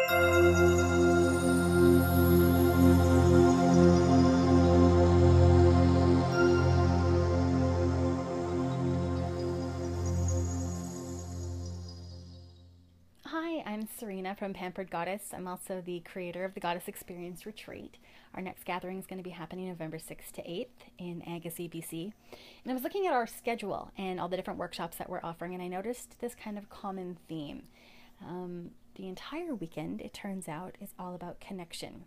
Hi, I'm Serena from Pampered Goddess. I'm also the creator of the Goddess Experience Retreat. Our next gathering is going to be happening November 6th to 8th in Agassiz, BC. And I was looking at our schedule and all the different workshops that we're offering, and I noticed this kind of common theme. The entire weekend, it turns out, is all about connection.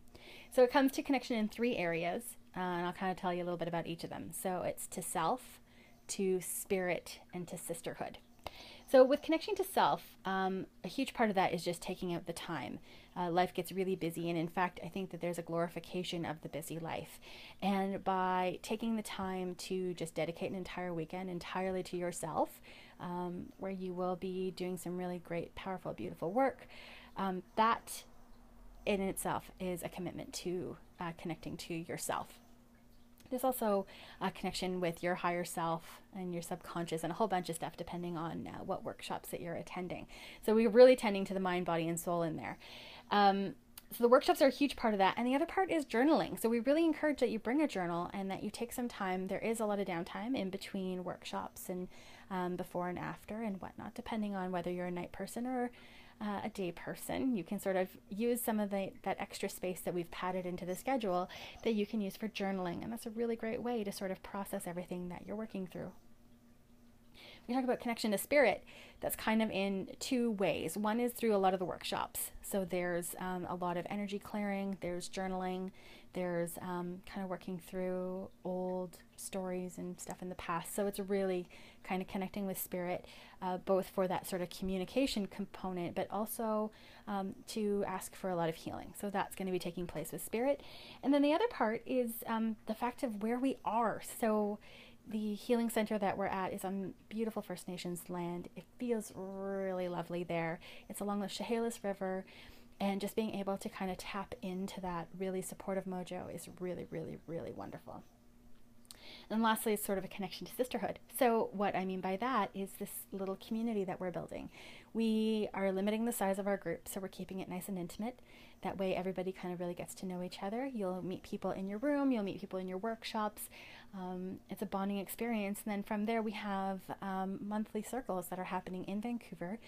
So it comes to connection in three areas, and I'll kind of tell you a little bit about each of them. So it's to self, to spirit, and to sisterhood. So with connection to self, a huge part of that is just taking out the time. Life gets really busy, and in fact, I think that there's a glorification of the busy life. And by taking the time to just dedicate an entire weekend entirely to yourself, where you will be doing some really great, powerful, beautiful work, that in itself is a commitment to connecting to yourself. There's also a connection with your higher self and your subconscious and a whole bunch of stuff depending on what workshops that you're attending. So we're really tending to the mind, body, and soul in there. So the workshops are a huge part of that. And the other part is journaling. So we really encourage that you bring a journal and that you take some time. There is a lot of downtime in between workshops and before and after and whatnot, depending on whether you're a night person or a day person. You can sort of use some of that extra space that we've padded into the schedule that you can use for journaling. And that's a really great way to sort of process everything that you're working through. We talk about connection to spirit. That's kind of in two ways. One is through a lot of the workshops. So there's a lot of energy clearing, there's journaling, there's kind of working through old stories and stuff in the past. So it's really kind of connecting with spirit, both for that sort of communication component, but also to ask for a lot of healing. So that's going to be taking place with spirit. And then the other part is the fact of where we are. So the healing center that we're at is on beautiful First Nations land. It feels really lovely there. It's along the Chehalis River, and just being able to kind of tap into that really supportive mojo is really, really, really wonderful. And lastly, it's sort of a connection to sisterhood. So what I mean by that is this little community that we're building. We are limiting the size of our group, so we're keeping it nice and intimate. That way everybody kind of really gets to know each other. You'll meet people in your room, you'll meet people in your workshops. It's a bonding experience. And then from there we have monthly circles that are happening in Vancouver,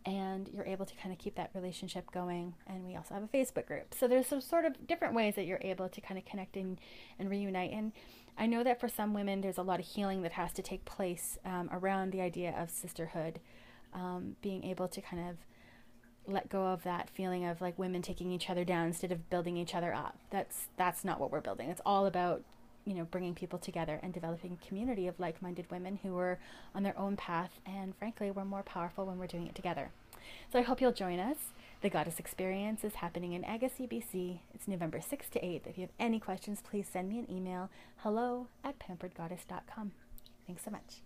and you're able to kind of keep that relationship going. And we also have a Facebook group. So there's some sort of different ways that you're able to kind of connect and reunite. And I know that for some women there's a lot of healing that has to take place around the idea of sisterhood, being able to kind of let go of that feeling of like women taking each other down instead of building each other up. That's not what we're building. It's all about, you know, bringing people together and developing a community of like-minded women who are on their own path, and frankly we're more powerful when we're doing it together. So I hope you'll join us. The Goddess Experience is happening in Agassiz, BC. It's November 6th to 8th. If you have any questions, please send me an email, hello@pamperedgoddess.com. Thanks so much.